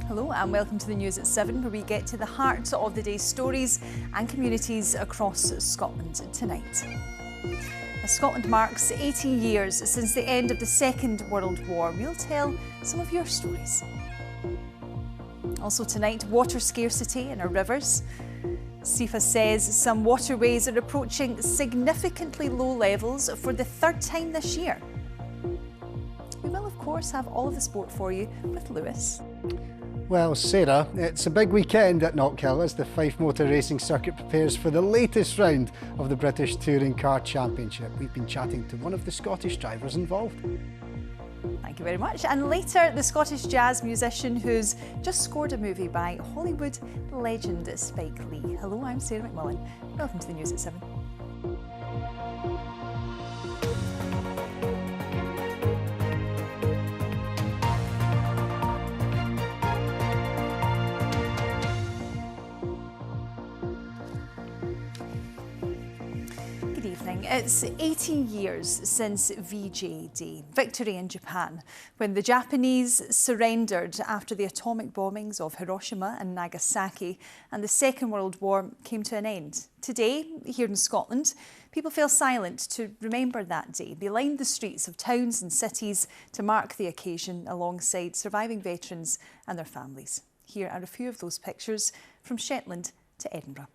Hello and welcome to the news at 7, where we get to the heart of the day's stories and communities across Scotland tonight. As Scotland marks 80 years since the end of the Second World War, we'll tell some of your stories. Also tonight, water scarcity in our rivers. SEFA says some waterways are approaching significantly low levels for the third time this year. We will, of course, have all of the sport for you with Lewis. Well, Sarah, it's a big weekend at Knockhill as the Fife Motor Racing Circuit prepares for the latest round of the British Touring Car Championship. We've been chatting to one of the Scottish drivers involved. Thank you very much. And later, the Scottish jazz musician who's just scored a movie by Hollywood legend Spike Lee. Hello, I'm Sarah McMullen. Welcome to the news at 7. It's 80 years since VJ Day, victory in Japan, when the Japanese surrendered after the atomic bombings of Hiroshima and Nagasaki and the Second World War came to an end. Today, here in Scotland, people fell silent to remember that day. They lined the streets of towns and cities to mark the occasion alongside surviving veterans and their families. Here are a few of those pictures from Shetland to Edinburgh.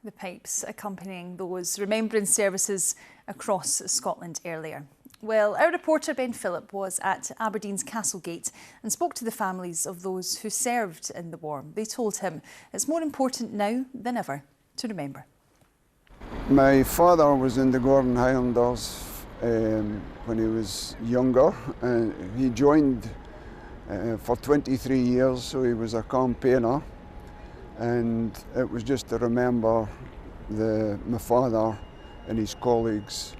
The pipes accompanying those remembrance services across Scotland earlier. Well, our reporter Ben Phillip was at Aberdeen's Castlegate and spoke to the families of those who served in the war. They told him it's more important now than ever to remember. My father was in the Gordon Highlanders when he was younger, and he joined for 23 years, so he was a campaigner. And it was just to remember my father and his colleagues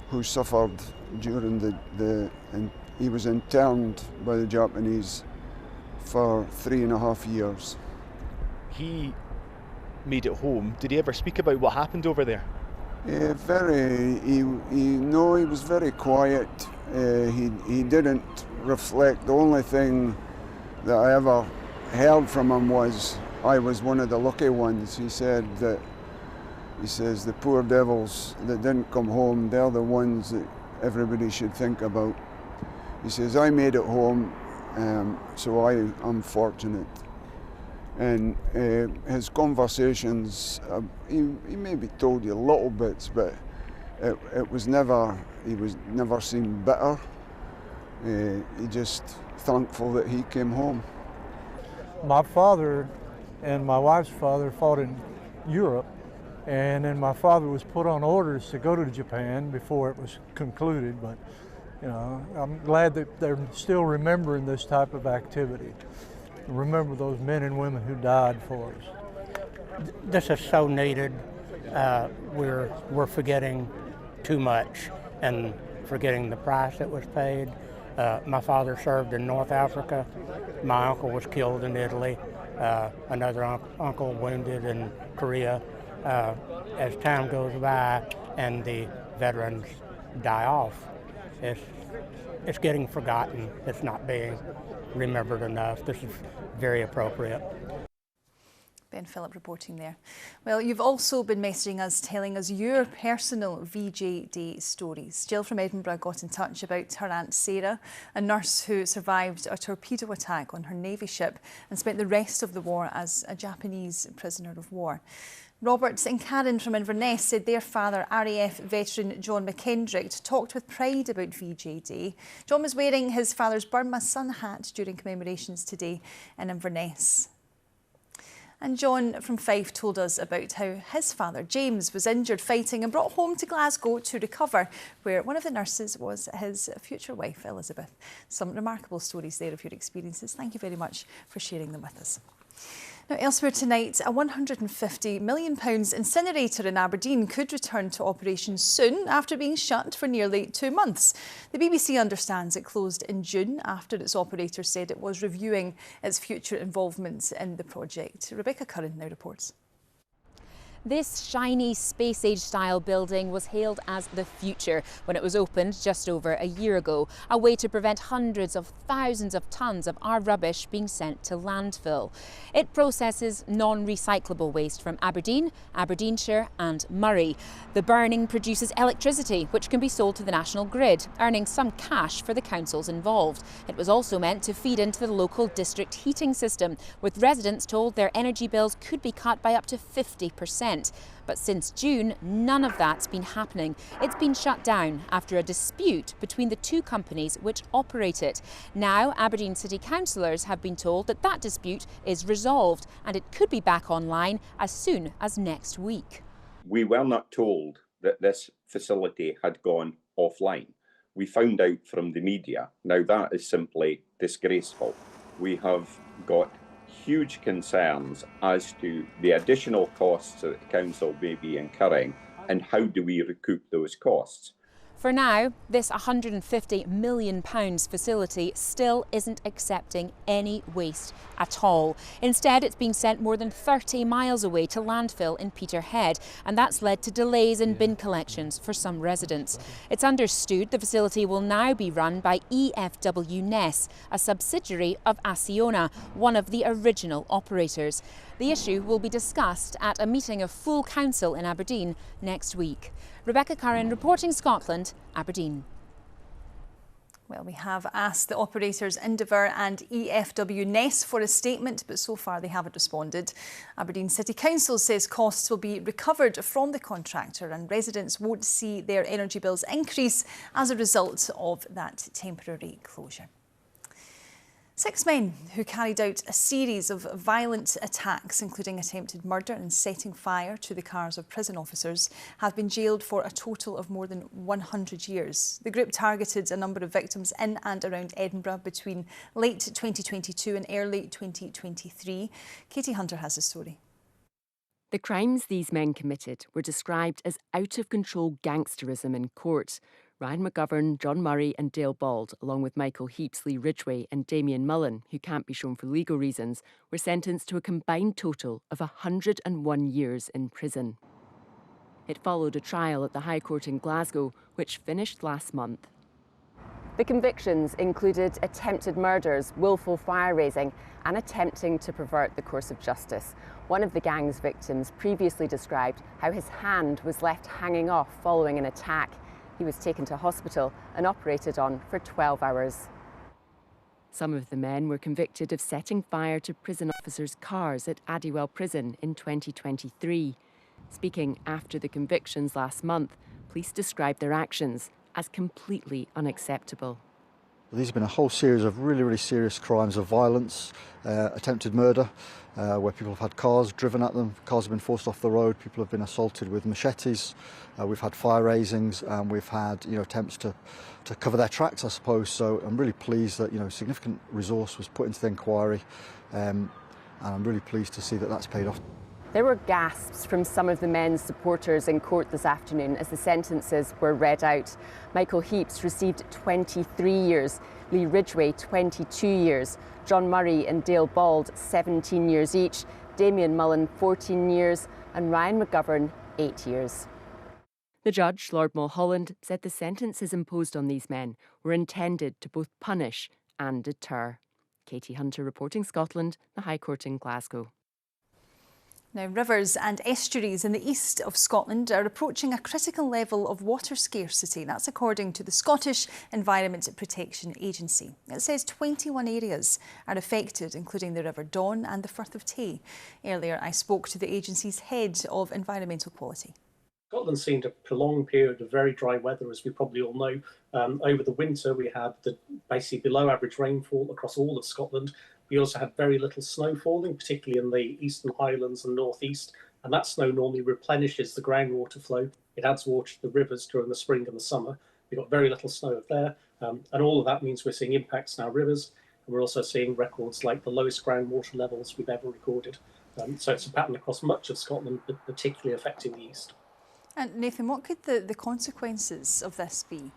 who suffered during and he was interned by the Japanese for 3.5 years. He made it home. Did he ever speak about what happened over there? He was very quiet. He didn't reflect. The only thing that I ever heard from him was, I was one of the lucky ones. He says the poor devils that didn't come home, they're the ones that everybody should think about. He says, I made it home, so I'm fortunate. And his conversations, he maybe told you little bits, but he was never seen bitter. He just thankful that he came home. My father and my wife's father fought in Europe, and then my father was put on orders to go to Japan before it was concluded, but I'm glad that they're still remembering this type of activity. Remember those men and women who died for us. This is so needed. We're forgetting too much and forgetting the price that was paid. My father served in North Africa. My uncle was killed in Italy. Another uncle wounded in Korea. As time goes by and the veterans die off, it's getting forgotten. It's not being remembered enough. This is very appropriate. Ben Phillip reporting there. Well, you've also been messaging us, telling us your personal VJ Day stories. Jill from Edinburgh got in touch about her Aunt Sarah, a nurse who survived a torpedo attack on her Navy ship and spent the rest of the war as a Japanese prisoner of war. Robert and Karen from Inverness said their father, RAF veteran John McKendrick, talked with pride about VJ Day. John was wearing his father's Burma sun hat during commemorations today in Inverness. And John from Fife told us about how his father, James, was injured fighting and brought home to Glasgow to recover, where one of the nurses was his future wife, Elizabeth. Some remarkable stories there of your experiences. Thank you very much for sharing them with us. Now, elsewhere tonight, a £150 million incinerator in Aberdeen could return to operation soon after being shut for nearly 2 months. The BBC understands it closed in June after its operator said it was reviewing its future involvement in the project. Rebecca Curran now reports. This shiny space-age style building was hailed as the future when it was opened just over a year ago, a way to prevent hundreds of thousands of tonnes of our rubbish being sent to landfill. It processes non-recyclable waste from Aberdeen, Aberdeenshire and Moray. The burning produces electricity, which can be sold to the national grid, earning some cash for the councils involved. It was also meant to feed into the local district heating system, with residents told their energy bills could be cut by up to 50%. But since June, none of that's been happening. It's been shut down after a dispute between the two companies which operate it. Now, Aberdeen City Councillors have been told that that dispute is resolved and it could be back online as soon as next week. We were not told that this facility had gone offline. We found out from the media. Now, that is simply disgraceful. We have got huge concerns as to the additional costs that the council may be incurring and how do we recoup those costs. For now, this £150 million facility still isn't accepting any waste at all. Instead, it's being sent more than 30 miles away to landfill in Peterhead, and that's led to delays in bin collections for some residents. It's understood the facility will now be run by EFW Ness, a subsidiary of Acciona, one of the original operators. The issue will be discussed at a meeting of full council in Aberdeen next week. Rebecca Curran, reporting Scotland, Aberdeen. Well, we have asked the operators Endeavour and EFW Ness for a statement, but so far they haven't responded. Aberdeen City Council says costs will be recovered from the contractor and residents won't see their energy bills increase as a result of that temporary closure. 6 men who carried out a series of violent attacks, including attempted murder and setting fire to the cars of prison officers, have been jailed for a total of more than 100 years. The group targeted a number of victims in and around Edinburgh between late 2022 and early 2023. Katie Hunter has the story. The crimes these men committed were described as out-of-control gangsterism in court. Ryan McGovern, John Murray and Dale Bald, along with Michael Heaps, Lee Ridgway and Damien Mullen, who can't be shown for legal reasons, were sentenced to a combined total of 101 years in prison. It followed a trial at the High Court in Glasgow, which finished last month. The convictions included attempted murders, willful fire-raising and attempting to pervert the course of justice. One of the gang's victims previously described how his hand was left hanging off following an attack. He was taken to hospital and operated on for 12 hours. Some of the men were convicted of setting fire to prison officers' cars at Addywell Prison in 2023. Speaking after the convictions last month, police described their actions as completely unacceptable. These have been a whole series of really serious crimes of violence, attempted murder, where people have had cars driven at them, cars have been forced off the road, people have been assaulted with machetes, we've had fire raisings, and we've had attempts to cover their tracks, I suppose. So I'm really pleased that significant resource was put into the inquiry, and I'm really pleased to see that that's paid off. There were gasps from some of the men's supporters in court this afternoon as the sentences were read out. Michael Heaps received 23 years, Lee Ridgway 22 years, John Murray and Dale Bald 17 years each, Damien Mullen 14 years and Ryan McGovern 8 years. The judge, Lord Mulholland, said the sentences imposed on these men were intended to both punish and deter. Katie Hunter reporting Scotland, the High Court in Glasgow. Now, rivers and estuaries in the east of Scotland are approaching a critical level of water scarcity. That's according to the Scottish Environment Protection Agency. It says 21 areas are affected, including the River Don and the Firth of Tay. Earlier, I spoke to the agency's head of environmental quality. Scotland's seen a prolonged period of very dry weather, as we probably all know. Over the winter, we had basically below average rainfall across all of Scotland. We also had very little snow falling, particularly in the Eastern Highlands and North East, and that snow normally replenishes the groundwater flow. It adds water to the rivers during the spring and the summer. We've got very little snow up there, and all of that means we're seeing impacts in our rivers, and we're also seeing records like the lowest groundwater levels we've ever recorded. So it's a pattern across much of Scotland, but particularly affecting the east. And Nathan, what could the consequences of this be?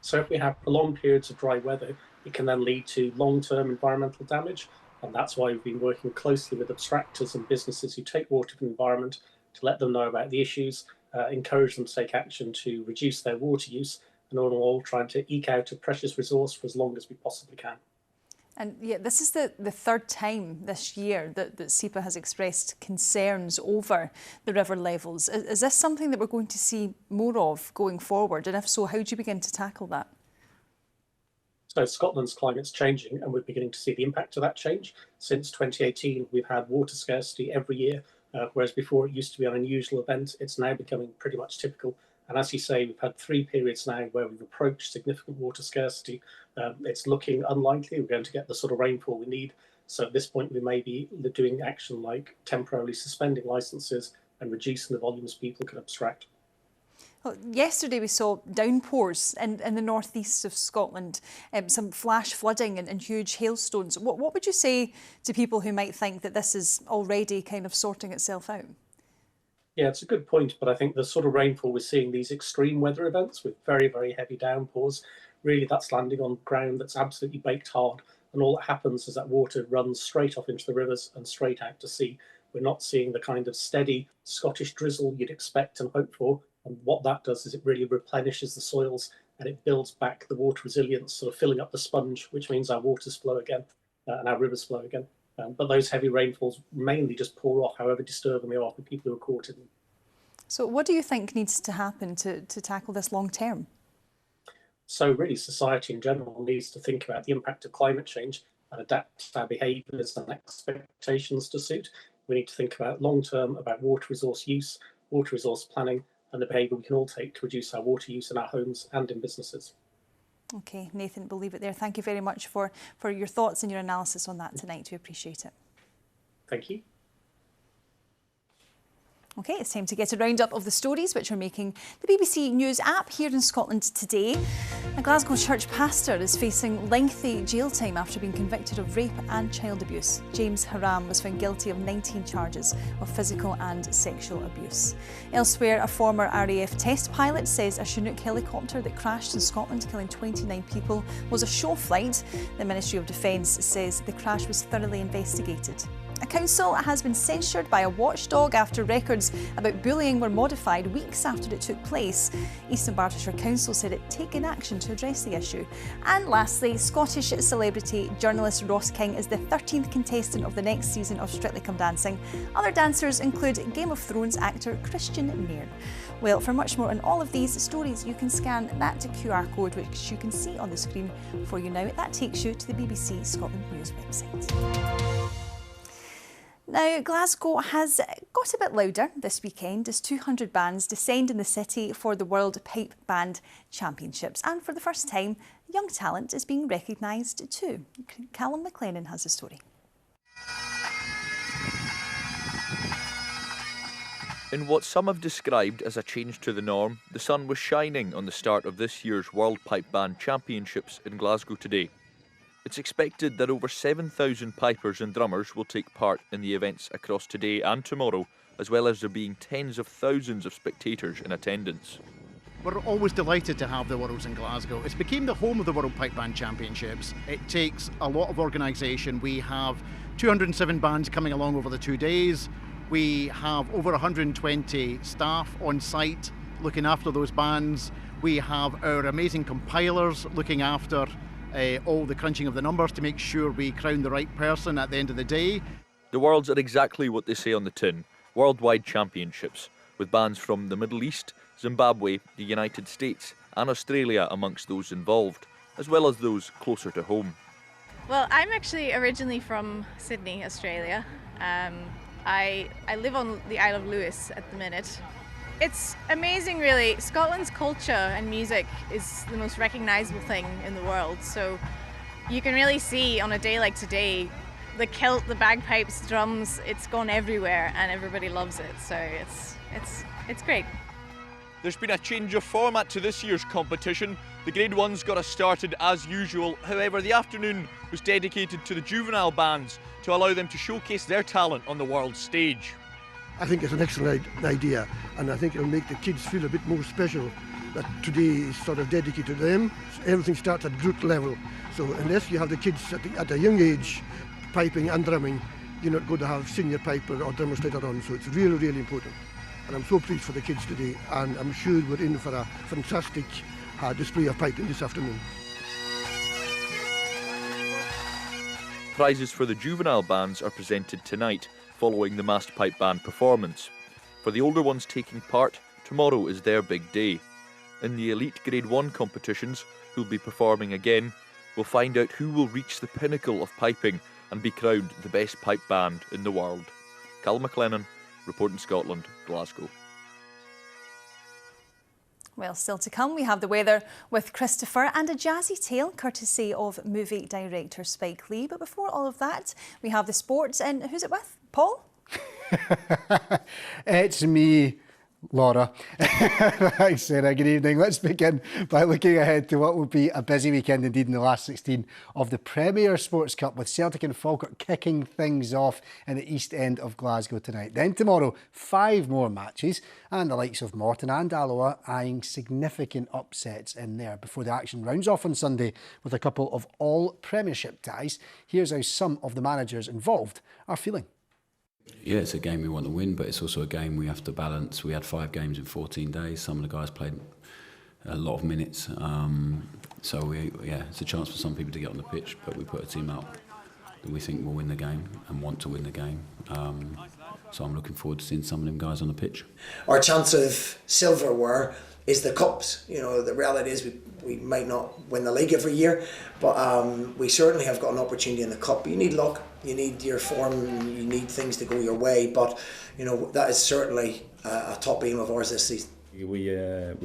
So if we have prolonged periods of dry weather, it can then lead to long-term environmental damage. And that's why we've been working closely with abstractors and businesses who take water from the environment to let them know about the issues, encourage them to take action to reduce their water use, and all trying to eke out a precious resource for as long as we possibly can. And yeah, this is the third time this year that SEPA has expressed concerns over the river levels. Is this something that we're going to see more of going forward? And if so, how do you begin to tackle that? So Scotland's climate's changing, and we're beginning to see the impact of that change. Since 2018, we've had water scarcity every year, whereas before it used to be an unusual event. It's now becoming pretty much typical. And as you say, we've had 3 periods now where we've approached significant water scarcity. It's looking unlikely we're going to get the sort of rainfall we need. So at this point, we may be doing action like temporarily suspending licences and reducing the volumes people can abstract. Well, yesterday we saw downpours in the northeast of Scotland, some flash flooding and huge hailstones. What would you say to people who might think that this is already kind of sorting itself out? Yeah, it's a good point, but I think the sort of rainfall we're seeing, these extreme weather events with very, very heavy downpours, really that's landing on ground that's absolutely baked hard. And all that happens is that water runs straight off into the rivers and straight out to sea. We're not seeing the kind of steady Scottish drizzle you'd expect and hope for. And what that does is it really replenishes the soils and it builds back the water resilience, sort of filling up the sponge, which means our waters flow again and our rivers flow again. But those heavy rainfalls mainly just pour off, however disturbing they are for people who are caught in them. So what do you think needs to happen to tackle this long term? So really society in general needs to think about the impact of climate change and adapt our behaviours and expectations to suit. We need to think about long term about water resource use, water resource planning, and the behaviour we can all take to reduce our water use in our homes and in businesses. OK, Nathan, we'll leave it there. Thank you very much for your thoughts and your analysis on that tonight. We appreciate it. Thank you. OK, it's time to get a roundup of the stories which are making the BBC News app here in Scotland today. A Glasgow church pastor is facing lengthy jail time after being convicted of rape and child abuse. James Haram was found guilty of 19 charges of physical and sexual abuse. Elsewhere, a former RAF test pilot says a Chinook helicopter that crashed in Scotland, killing 29 people, was a show flight. The Ministry of Defence says the crash was thoroughly investigated. A council has been censured by a watchdog after records about bullying were modified weeks after it took place. Eastern Bartonshire Council said it had taken action to address the issue. And lastly, Scottish celebrity journalist Ross King is the 13th contestant of the next season of Strictly Come Dancing. Other dancers include Game of Thrones actor Christian Nairn. Well, for much more on all of these stories, you can scan that QR code, which you can see on the screen for you now. That takes you to the BBC Scotland News website. Now, Glasgow has got a bit louder this weekend as 200 bands descend in the city for the World Pipe Band Championships. And for the first time, young talent is being recognised too. Callum McLennan has the story. In what some have described as a change to the norm, the sun was shining on the start of this year's World Pipe Band Championships in Glasgow today. It's expected that over 7,000 pipers and drummers will take part in the events across today and tomorrow, as well as there being tens of thousands of spectators in attendance. We're always delighted to have the Worlds in Glasgow. It's become the home of the World Pipe Band Championships. It takes a lot of organisation. We have 207 bands coming along over the 2 days. We have over 120 staff on site looking after those bands. We have our amazing compilers looking after all the crunching of the numbers to make sure we crown the right person at the end of the day. The Worlds are exactly what they say on the tin, worldwide championships, with bands from the Middle East, Zimbabwe, the United States and Australia amongst those involved, as well as those closer to home. Well, I'm actually originally from Sydney, Australia. I live on the Isle of Lewis at the minute. It's amazing, really. Scotland's culture and music is the most recognisable thing in the world. So you can really see on a day like today, the kilt, the bagpipes, drums, it's gone everywhere and everybody loves it. So it's great. There's been a change of format to this year's competition. The Grade 1s got us started as usual. However, the afternoon was dedicated to the juvenile bands to allow them to showcase their talent on the world stage. I think it's an excellent idea, and I think it'll make the kids feel a bit more special that today is sort of dedicated to them. Everything starts at root level, so unless you have the kids at a young age piping and drumming, you're not going to have senior piper or drummers later on, so it's really, really important. And I'm so pleased for the kids today, and I'm sure we're in for a fantastic display of piping this afternoon. Prizes for the juvenile bands are presented tonight, following the massed pipe band performance. For the older ones taking part, tomorrow is their big day. In the elite Grade 1 competitions, who'll be performing again, we'll find out who will reach the pinnacle of piping and be crowned the best pipe band in the world. Cal McLennan, reporting Scotland, Glasgow. Well, still to come, we have the weather with Christopher and a jazzy tale courtesy of movie director Spike Lee. But before all of that, we have the sports, and who's it with? Paul? It's me, Laura. Thanks, Sarah. Good evening. Let's begin by looking ahead to what will be a busy weekend indeed in the last 16 of the Premier Sports Cup, with Celtic and Falkirk kicking things off in the East End of Glasgow tonight. Then tomorrow, 5 more matches, and the likes of Morton and Alloa eyeing significant upsets in there before the action rounds off on Sunday with a couple of all Premiership ties. Here's how some of the managers involved are feeling. Yeah, it's a game we want to win, but it's also a game we have to balance. We had 5 games in 14 days. Some of the guys played a lot of minutes. So it's a chance for some people to get on the pitch, but we put a team out that we think will win the game and want to win the game. So I'm looking forward to seeing some of them guys on the pitch. Our chance of silverware is the cups. You know, the reality is we might not win the league every year, but we certainly have got an opportunity in the cup. You need luck, you need your form, you need things to go your way, but you know that is certainly a top aim of ours this season. We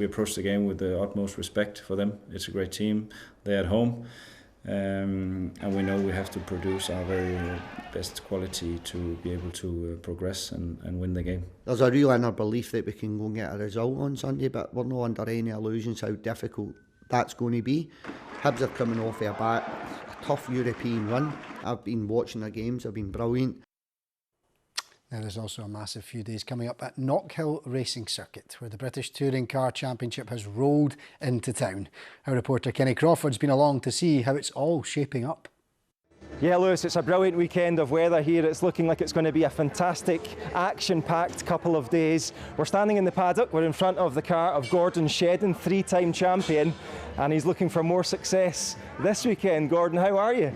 approach the game with the utmost respect for them. It's a great team. They're at home, and we know we have to produce our very best quality to be able to progress and win the game. There's a real inner belief that we can go and get a result on Sunday, but we're not under any illusions how difficult that's going to be. Hibs are coming off a tough European run. I've been watching their games, they've been brilliant. Now, there's also a massive few days coming up at Knockhill Racing Circuit, where the British Touring Car Championship has rolled into town. Our reporter Kenny Crawford's been along to see how it's all shaping up. Yeah, Lewis, it's a brilliant weekend of weather here. It's looking like it's going to be a fantastic, action-packed couple of days. We're standing in the paddock. We're in front of the car of Gordon Shedden, 3-time champion, and he's looking for more success this weekend. Gordon, how are you?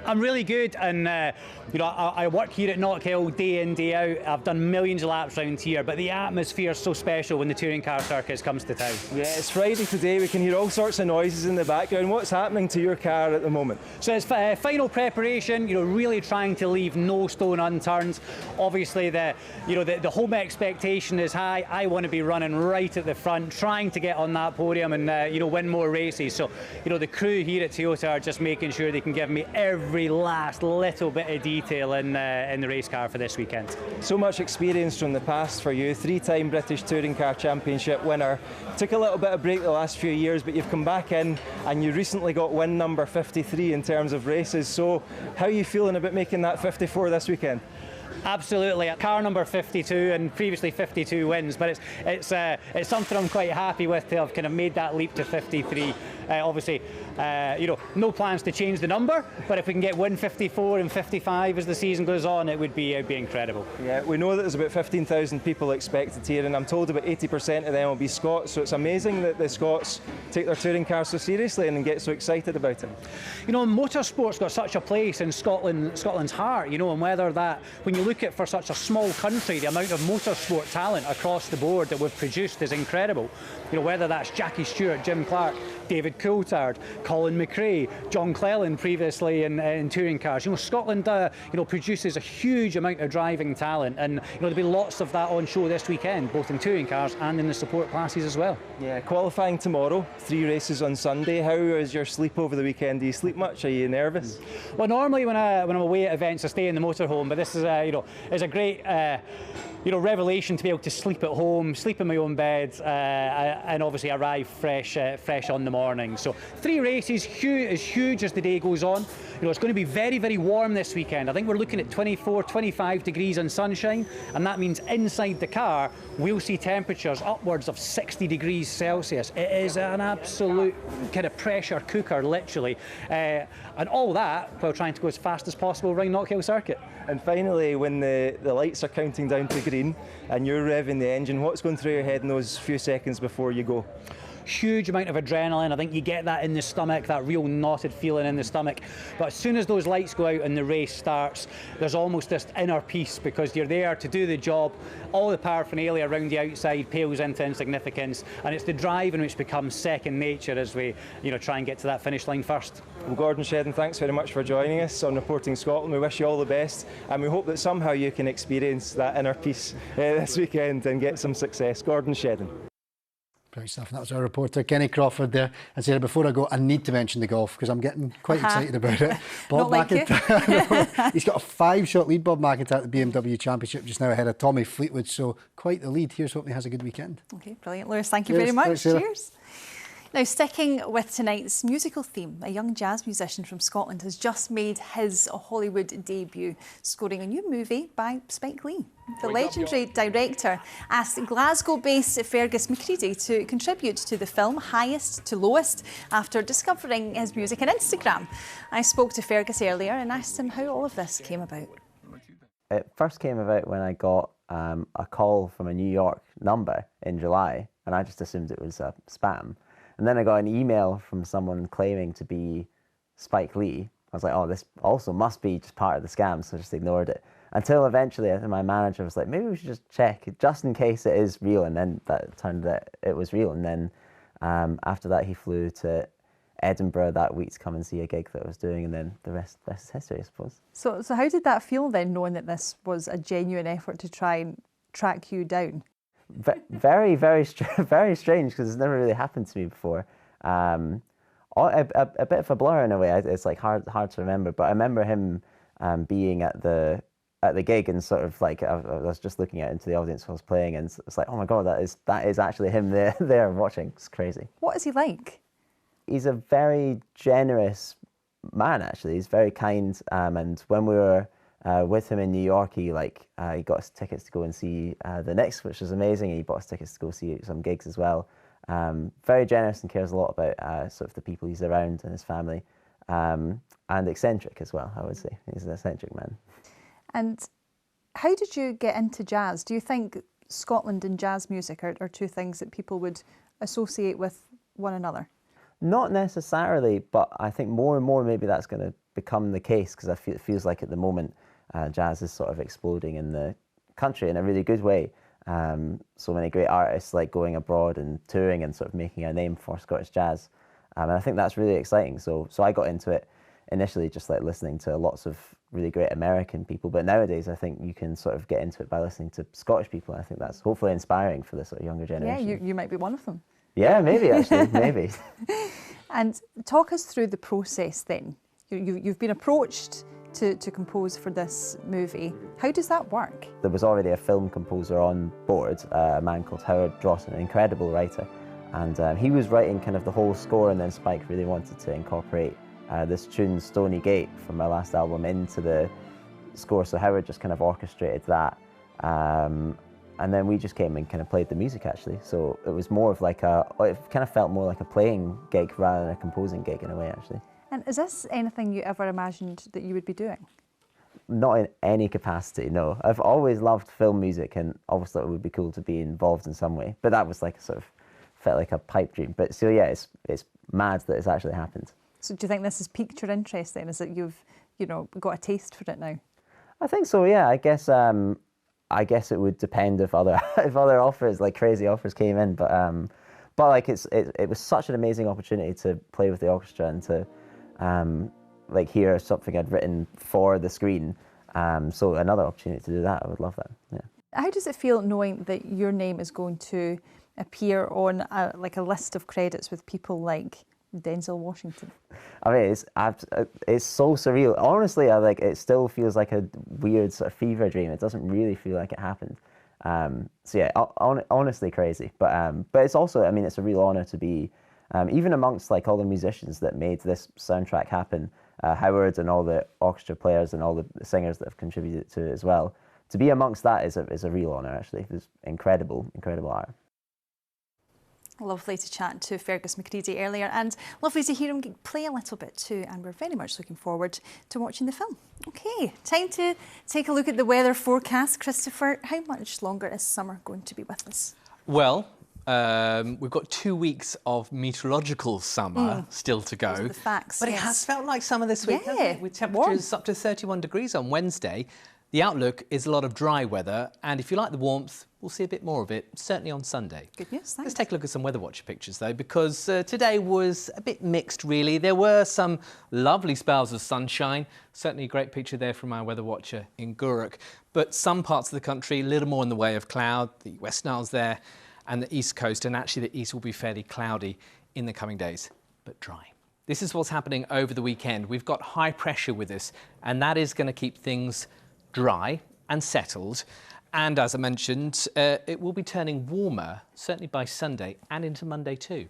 I'm really good, and I work here at Knockhill day in, day out. I've done millions of laps around here, but the atmosphere is so special when the touring car circus comes to town. Yeah, it's Friday today. We can hear all sorts of noises in the background. What's happening to your car at the moment? So it's final preparation. Really trying to leave no stone unturned. Obviously, the home expectation is high. I want to be running right at the front, trying to get on that podium and win more races. So the crew here at Toyota are just making sure they can give me every last little bit of detail in the race car for this weekend. So much experience from the past for you, 3-time British Touring Car Championship winner. Took a little bit of break the last few years, but you've come back in and you recently got win number 53 in terms of races. So how are you feeling about making that 54 this weekend? Absolutely, car number 52 and previously 52 wins, but it's something I'm quite happy with to have kind of made that leap to 53. Obviously, no plans to change the number, but if we can get win 54 and 55 as the season goes on, it would be incredible. Yeah, we know that there's about 15,000 people expected here, and I'm told about 80% of them will be Scots, so it's amazing that the Scots take their touring cars so seriously and get so excited about it. You know, motorsport's got such a place in Scotland's heart, you know, and whether that, when you look at for such a small country, the amount of motorsport talent across the board that we've produced is incredible. You know, whether that's Jackie Stewart, Jim Clark, David Coulthard, Colin McRae, John Cleland previously in touring cars. You know, Scotland, produces a huge amount of driving talent, and there'll be lots of that on show this weekend, both in touring cars and in the support classes as well. Yeah, qualifying tomorrow, 3 races on Sunday. How is your sleep over the weekend? Do you sleep much? Are you nervous? Well, normally when I'm away at events, I stay in the motorhome, but this is is a great revelation to be able to sleep at home, sleep in my own bed, and obviously arrive fresh on the morning. So 3 races, as huge as the day goes on. It's going to be very, very warm this weekend. I think we're looking at 24, 25 degrees and sunshine, and that means inside the car we'll see temperatures upwards of 60 degrees Celsius. It is an absolute kind of pressure cooker, literally, and all that while trying to go as fast as possible around Knockhill Circuit. And finally, when the lights are counting down to green and you're revving the engine, what's going through your head in those few seconds before you go? Huge amount of adrenaline. I think you get that in the stomach, that real knotted feeling in the stomach. But as soon as those lights go out and the race starts, there's almost this inner peace, because you're there to do the job. All the paraphernalia around the outside pales into insignificance, and it's the driving which becomes second nature as we try and get to that finish line first. Well, Gordon Shedden, thanks very much for joining us on Reporting Scotland. We wish you all the best, and we hope that somehow you can experience that inner peace this weekend and get some success. Gordon Shedden. Great stuff. And that was our reporter, Kenny Crawford there. And Sarah, before I go, I need to mention the golf because I'm getting quite excited about it. Bob McIntyre, he's got a 5-shot lead, Bob McIntyre, at the BMW Championship just now ahead of Tommy Fleetwood. So quite the lead. Here's hoping he has a good weekend. Okay, brilliant, Lewis. Thank you very much. Cheers. Now, sticking with tonight's musical theme, a young jazz musician from Scotland has just made his Hollywood debut, scoring a new movie by Spike Lee. The legendary director asked Glasgow-based Fergus McCready to contribute to the film Highest to Lowest after discovering his music on Instagram. I spoke to Fergus earlier and asked him how all of this came about. It first came about when I got a call from a New York number in July, and I just assumed it was spam. And then I got an email from someone claiming to be Spike Lee. I was like, oh, this also must be just part of the scam, so I just ignored it. Until eventually my manager was like, maybe we should just check, just in case it is real. And then that turned out it was real. And then after that, he flew to Edinburgh that week to come and see a gig that I was doing. And then the rest is history, I suppose. So how did that feel then, knowing that this was a genuine effort to try and track you down? Very, very strange, because it's never really happened to me before. A bit of a blur in a way. It's like hard to remember. But I remember him being at the gig, and sort of like I was just looking out into the audience while I was playing, and it's like, oh my god, that is actually him there watching. It's crazy. What is he like? He's a very generous man. Actually, he's very kind. And when we were with him in New York, he got us tickets to go and see the Knicks, which was amazing. He bought us tickets to go see some gigs as well. Very generous and cares a lot about sort of the people he's around and his family, and eccentric as well, I would say. He's an eccentric man. And how did you get into jazz? Do you think Scotland and jazz music are two things that people would associate with one another? Not necessarily, but I think more and more maybe that's going to become the case, because it feels like at the moment jazz is sort of exploding in the country in a really good way. So many great artists like going abroad and touring and sort of making a name for Scottish jazz. And I think that's really exciting. So I got into it initially just like listening to lots of really great American people, but nowadays I think you can sort of get into it by listening to Scottish people. I think that's hopefully inspiring for the sort of younger generation. Yeah, you might be one of them. Yeah, maybe actually, maybe. And talk us through the process then. You've been approached to compose for this movie. How does that work? There was already a film composer on board, a man called Howard Drossin, an incredible writer, and he was writing kind of the whole score, and then Spike really wanted to incorporate this tune, Stony Gate, from my last album into the score, so Howard just kind of orchestrated that. And then we just came and kind of played the music actually. So it was more of like it kind of felt more like a playing gig rather than a composing gig in a way actually. And is this anything you ever imagined that you would be doing? Not in any capacity, no. I've always loved film music and obviously it would be cool to be involved in some way. But that was like felt like a pipe dream. But so yeah, it's mad that it's actually happened. So do you think this has piqued your interest then? Is that you've, got a taste for it now? I think so, yeah. I guess it would depend if other offers, like crazy offers, came in. But like it was such an amazing opportunity to play with the orchestra and to like hear something I'd written for the screen. So another opportunity to do that, I would love that. Yeah. How does it feel knowing that your name is going to appear on a list of credits with people like Denzel Washington? I mean, it's so surreal. Honestly, it still feels like a weird sort of fever dream. It doesn't really feel like it happened. So yeah, honestly crazy. But it's also, I mean, it's a real honor to be, even amongst like all the musicians that made this soundtrack happen, Howard and all the orchestra players and all the singers that have contributed to it as well. To be amongst that is a real honor actually. It's incredible art. Lovely to chat to Fergus McCready earlier, and lovely to hear him play a little bit too, and we're very much looking forward to watching the film. Okay, time to take a look at the weather forecast. Christopher, how much longer is summer going to be with us? Well, we've got 2 weeks of meteorological summer still to go. Those are the facts, but yes. It has felt like summer this week, hasn't it? With temperatures up to 31 degrees on Wednesday. The outlook is a lot of dry weather, and if you like the warmth, we'll see a bit more of it, certainly on Sunday. Good news, thanks. Let's take a look at some Weather Watcher pictures, though, because today was a bit mixed, really. There were some lovely spells of sunshine. Certainly a great picture there from our Weather Watcher in Guruk. But some parts of the country, a little more in the way of cloud. The West Nile's there, and the East Coast, and actually the East will be fairly cloudy in the coming days, but dry. This is what's happening over the weekend. We've got high pressure with us, and that is going to keep things dry and settled. And as I mentioned, it will be turning warmer, certainly by Sunday and into Monday too.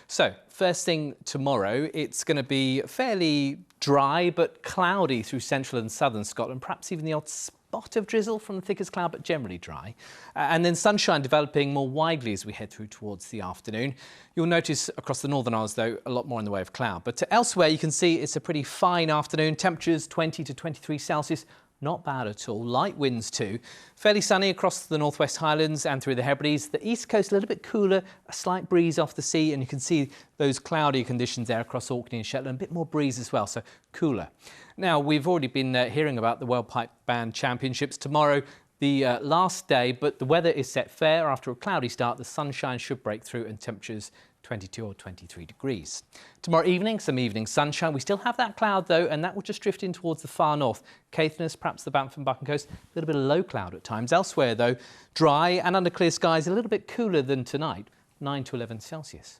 So first thing tomorrow, it's going to be fairly dry but cloudy through central and southern Scotland, perhaps even the odd spot of drizzle from the thickest cloud, but generally dry. And then sunshine developing more widely as we head through towards the afternoon. You'll notice across the Northern Isles, though, a lot more in the way of cloud. But elsewhere, you can see it's a pretty fine afternoon. Temperatures 20 to 23 Celsius. Not bad at all. Light winds too. Fairly sunny across the Northwest Highlands and through the Hebrides. The East Coast a little bit cooler, a slight breeze off the sea, and you can see those cloudy conditions there across Orkney and Shetland. A bit more breeze as well, so cooler. Now, we've already been hearing about the World Pipe Band Championships. Tomorrow, the last day, but the weather is set fair. After a cloudy start, the sunshine should break through and temperatures 22 or 23 degrees. Tomorrow evening, some evening sunshine. We still have that cloud, though, and that will just drift in towards the far north. Caithness, perhaps the Banff and Buchan coast, a little bit of low cloud at times. Elsewhere, though, dry and under clear skies, a little bit cooler than tonight, 9 to 11 Celsius.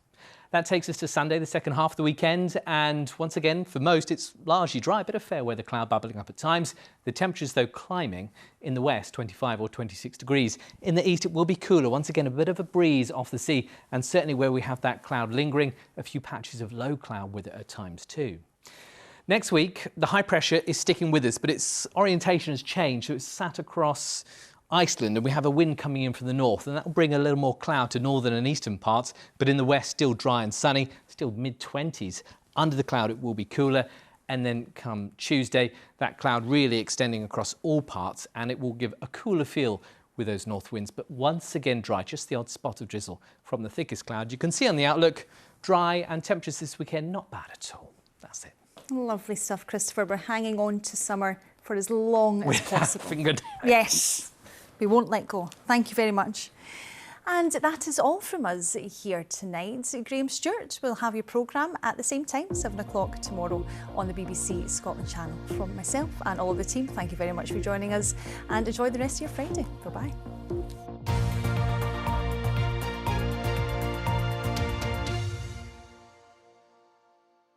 That takes us to Sunday, the second half of the weekend, and once again, for most, it's largely dry, a bit of fair weather cloud bubbling up at times. The temperatures, though, climbing in the west, 25 or 26 degrees. In the east, it will be cooler. Once again, a bit of a breeze off the sea, and certainly where we have that cloud lingering, a few patches of low cloud with it at times too. Next week, the high pressure is sticking with us, but its orientation has changed, so it's sat across Iceland, and we have a wind coming in from the north, and that will bring a little more cloud to northern and eastern parts, but in the west still dry and sunny, still mid-20s. Under the cloud it will be cooler, and then come Tuesday, that cloud really extending across all parts, and it will give a cooler feel with those north winds, but once again dry, just the odd spot of drizzle from the thickest cloud. You can see on the outlook, dry, and temperatures this weekend not bad at all. That's it. Lovely stuff, Christopher. We're hanging on to summer for as long as possible. Finger down. Yes. We won't let go. Thank you very much. And that is all from us here tonight. Graham Stewart will have your programme at the same time, 7 o'clock tomorrow on the BBC Scotland channel. From myself and all of the team, thank you very much for joining us, and enjoy the rest of your Friday. Bye-bye.